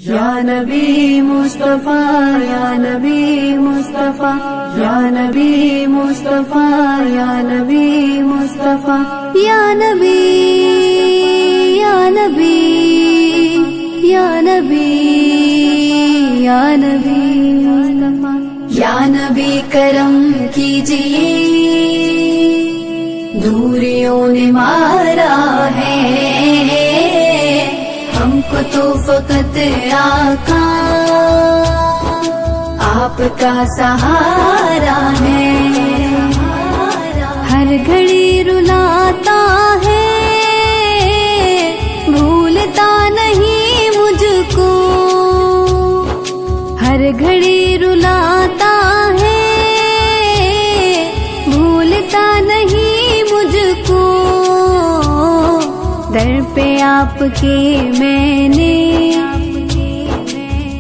یا نبی مصطفیٰ یا نبی مصطفیٰ یا نبی مصطفیٰ یا نبی مصطفیٰ یا نبی یا نبی یا نبی یا نبی مصطفیٰ یا نبی کرم کیجئے دوریوں نے مارا ہے ہم کو تو فقط آقا آپ کا سہارا ہے ہر گھڑی رلاتا ہے بھولتا نہیں مجھ کو ہر گھڑی رلاتا ہے بھولتا نہیں مجھ کو در پہ آپ کے میں نے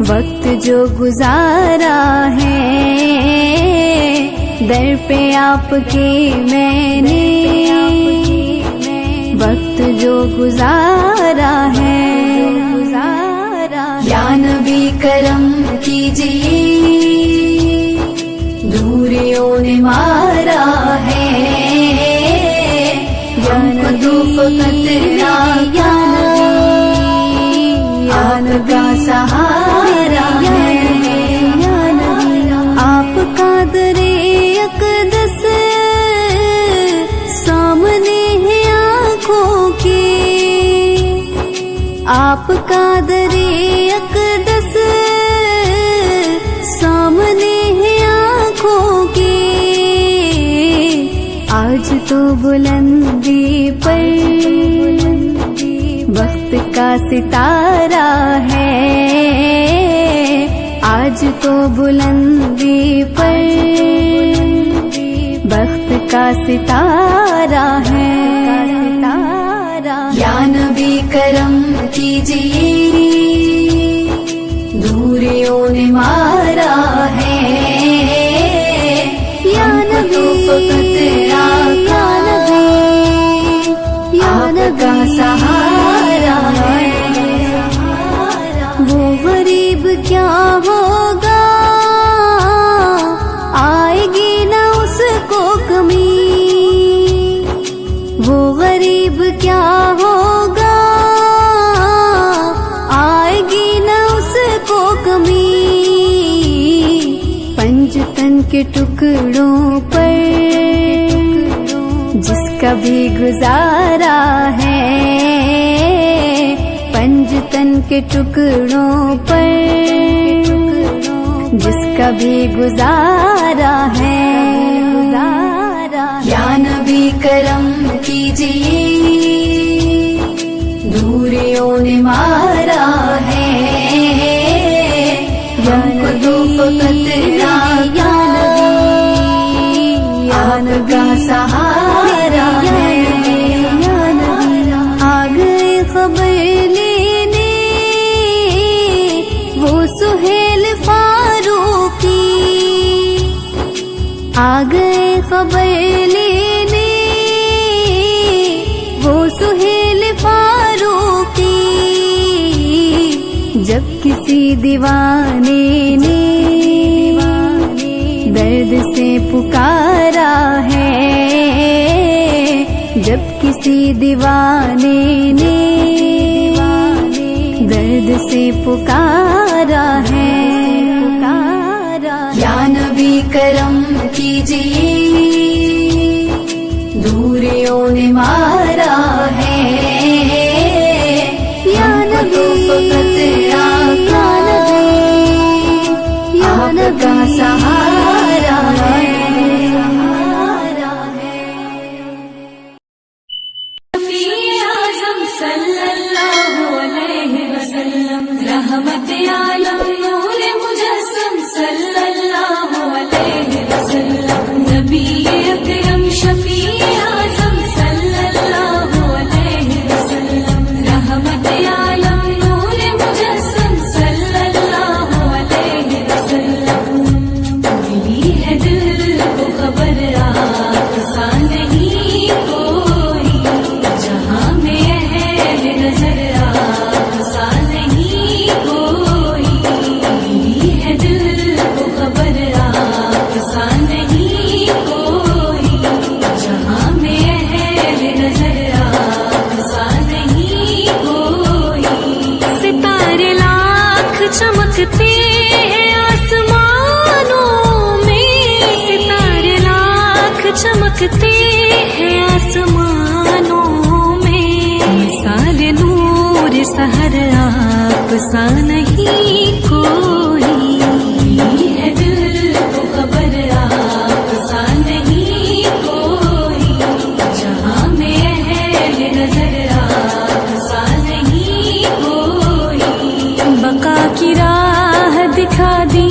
وقت جو گزارا ہے در پہ آپ کے میں نے وقت جو گزارا ہے یا نبی کرم کیجئے دوریوں نے مارا ہے آپ کا سہارا ہے آپ کا در اقدس سامنے ہے آنکھوں کے آپ کا در اقدس سامنے ہے آنکھوں کے آج تو بلندی پر وقت کا ستارہ ہے آج تو بلندی پر وقت کا ستارہ ہے یا نبی کرم کیجئے دوریوں نے مارا ہے یا نبی فقط آقا آپ کا سہارا ہے وہ غریب کیا ہوگا آئے گی نہ اس کو کمی وہ غریب کیا ہوگا آئے گی نہ اس کو کمی پنج تن کے ٹکڑوں پر جس کا بھی گزارا ہے پنج تن کے ٹکڑوں پر جس کا بھی گزارا ہے یا نبی کرم کیجئے دوریوں نے مارا ہے ہم کو تو فقط آقا آپ کا سہارا ہے آ گئے خبر لینے وہ سہیل فاروقی آ گئے خبر لینے وہ سہیل فاروقی جب کسی دیوانے نے درد سے پکارا ہے جب کسی دیوانے نے درد سے پکارا ہے یا نبی کرم کیجئے دوریوں نے مارا ہے یا نبی فقط آقا آپ کا سہارا ہے شفیع اعظم صلی اللہ علیہ وسلم رحمت عالم نور مجسم صلی اللہ علیہ وسلم نبی اکرم شفیع اعظم صلی اللہ علیہ नहीं कोई, जहाँ में है नजर आप सा नहीं कोई। सितारे लाख चमकते हैं आसमानों में, सितारे लाख चमकते हैं आसमानों में। मिसाल नूर सहर आप सा नहीं कोई, है दिल को खबर आप सा नहीं कोई, जहाँ में है नजर आप सा नहीं कोई। बका की राह दिखा दी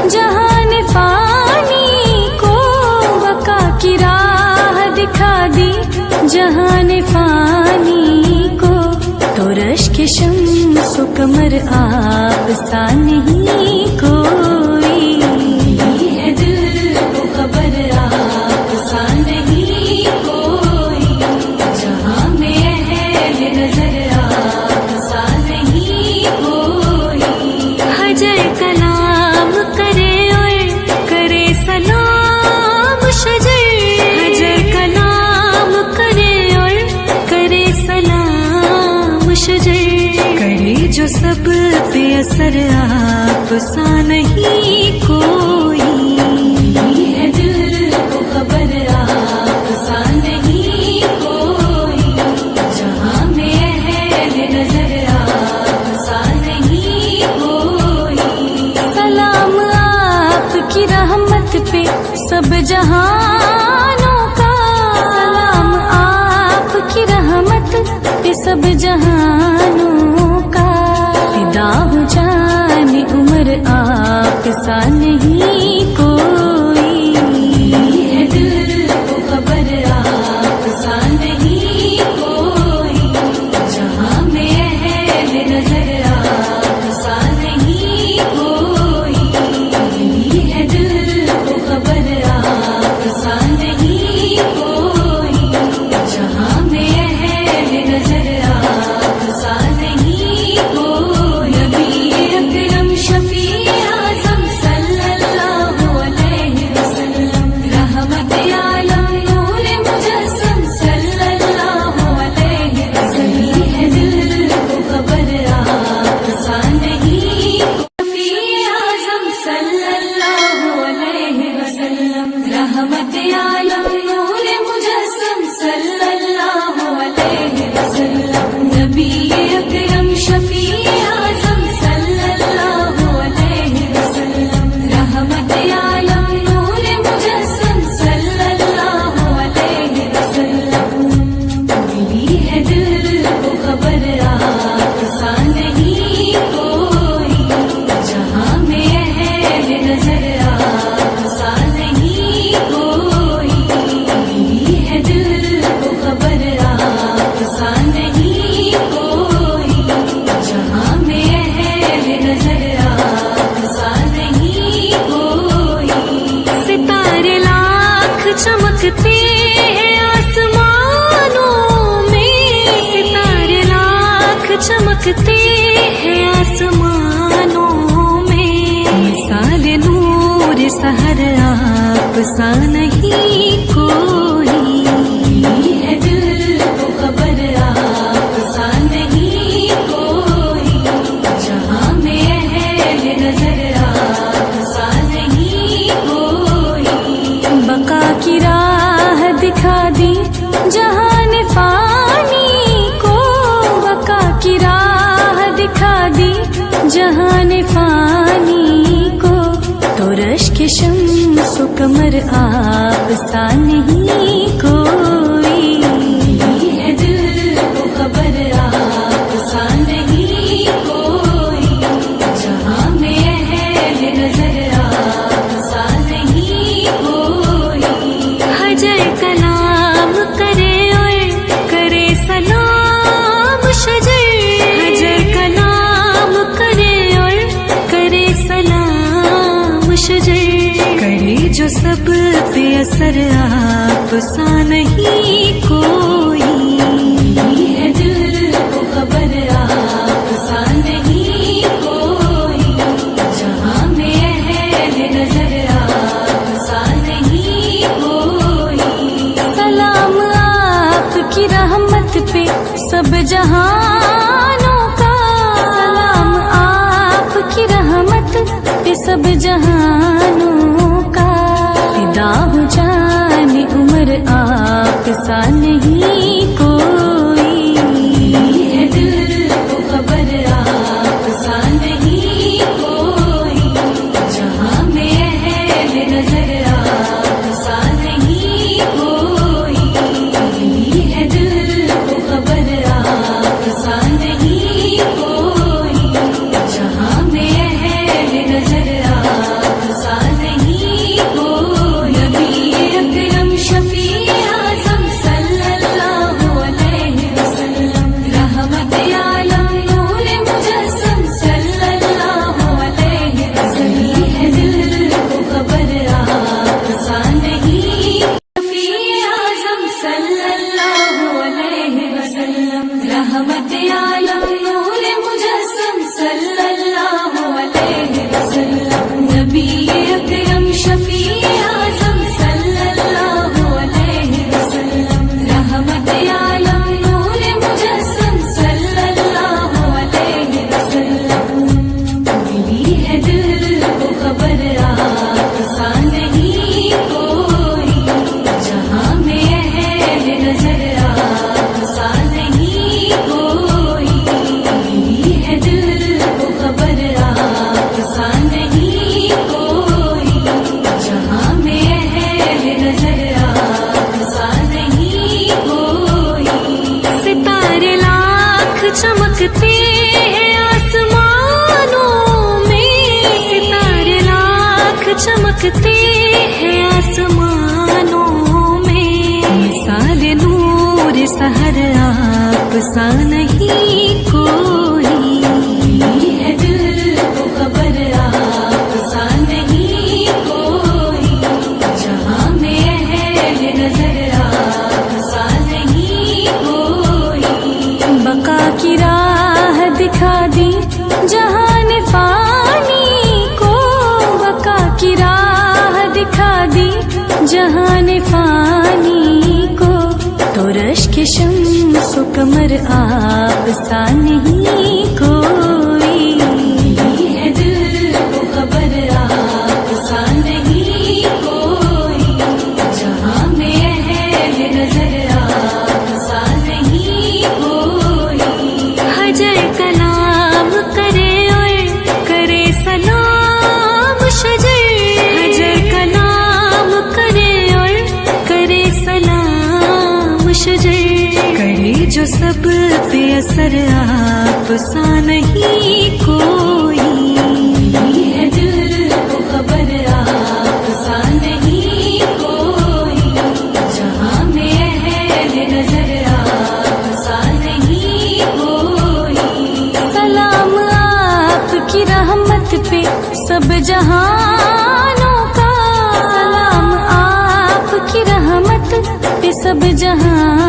जहान फानी को, बका की राह दिखा दी जहान फानी को। तो रश के शम्स कमर आप सा नहीं कोई, है दिल को खबर आप सा नहीं कोई, जहाँ में है नजर आप सा नहीं कोई। हजर कलाम करे और करे सलाम शजर, हजर कलाम करे और करे सलाम शजर। करे जो सब पे असर आप सा नहीं कोई, है दिल को खबर आप सा नहीं कोई, जहाँ में है नजर आप सा नहीं कोई। सलाम आपकी रहमत पे सब जहानों का, सलाम आपकी रहमत पे सब जहानों का। फिदा हो जाने उम्र आप सा नहीं कोई, है दिल को खबर आप सा नहीं कोई, जहाँ में है नजर आप सा नहीं कोई। है दिल को खबर आप सा नहीं कोई, जहाँ में है नजर आप सा नहीं कोई। नबी अकरम शफी आज़म सल्लल्लाहु अलैहि वसल्लम, रहमत आलम नूर मुजस्सम सल्लल्लाहु अलैहि वसल्लम। है दिल को खबर आप सा नहीं शफी आज़म सल्लल्लाहु अलैहि वसल्लम, रहमत आलम नूर मुजस्सम सल्लल्लाहु अलैहि वसल्लम। नबी अकरम शफी आज़म सल्लल्लाहु अलैहि वसल्लम, रहमत आलम नूर मुजस्सम सल्लल्लाहु अलैहि वसल्लम। मिली है दिल को खबर आप सा नहीं कोई, जहाँ में है नजर आप सा नहीं कोई। मिली है दिल को खबर आप सा नहीं कोई, जहाँ में है नजर आप सा नहीं कोई। सितारे लाख चमकते हैं आसमानों में, सितारे लाख चमकते हैं आसमानों में। मिसाल नूर सहर आप सा नहीं कोई, है दिल को खबर आप सा नहीं कोई, जहाँ में है नजर आप सा नहीं कोई। बका की राह दिखा दी जहान फानी को, बका की राह दिखा दी जहान फानी को। तो रश के शम्स कमर आप सा नहीं कोई, है दिल को खबर आप सा नहीं कोई, जहाँ में है नजर आप सा नहीं कोई। हजर कलाम करे और करे सलाम शजर, हजर कलाम करे और करे सलाम शजर। करे जो सब पे असर आप सा नहीं कोई, है दिल को खबर आप सा नहीं कोई, जहाँ में है नजर आप सा नहीं सब जहानों का, सलाम आप की रहमत पे सब जहानों का। फिदा हो जाने उम्र आप सा नहीं कोई, है दिल को खबर आप सा नहीं कोई। जहाँ में है नजर आप सा नहीं कोई, है दिल को खबर आप सा नहीं कोई। जहाँ में है नजर आप सा नहीं कोई। नबी अकरम शफी आज़म सल्लल्लाहु अलैहि वसल्लम, रहमत आलम नूर मुजस्सम सल्लल्लाहु अलैहि वसल्लम, है दिल को खबर आप सा नहीं। शफी आज़म सल्लल्लाहु अलैहि वसल्लम, रहमत आलम नूर मुजस्सम सल्लल्लाहु अलैहि वसल्लम। नबी अकरम शफी आज़म सल्लल्लाहु अलैहि वसल्लम, रहमत आलम नूर मुजस्सम सल्लल्लाहु अलैहि वसल्लम। मिली है दिल को खबर आप सा नहीं कोई। जहाँ में है नजर आप सा नहीं कोई, मिली है दिल को खबर आप सा नहीं कोई। जहाँ में है नजर आप सा नहीं कोई। सितारे लाख चमकते हैं आसमानों में, सितारे लाख चमकते हैं आसमानों में। मिसाल नूर सहर आप सा नहीं कोई, है दिल को खबर आप सा नहीं कोई। जहाँ में है नजर आप सा नहीं कोई। बका की राह दिखा दी जहान फानी को, बका की राह दिखा दी जहान फानी को। तो रश्क शम्स कमर आप सा नहीं कोई, है दिल को खबर आप सा नहीं कोई। जहाँ में है नजर आप सा नहीं कोई। हजर कलाम करे और करे सलाम शजर, हजर कलाम करे और करे सलाम शजर। करे जो सब पे असर आप सा नहीं कोई, है दिल को खबर आप सा नहीं कोई। जहाँ में है नजर आप सा नहीं कोई। सलाम आपकी रहमत पे सब जहानों का, सलाम आपकी रहमत पे सब जहां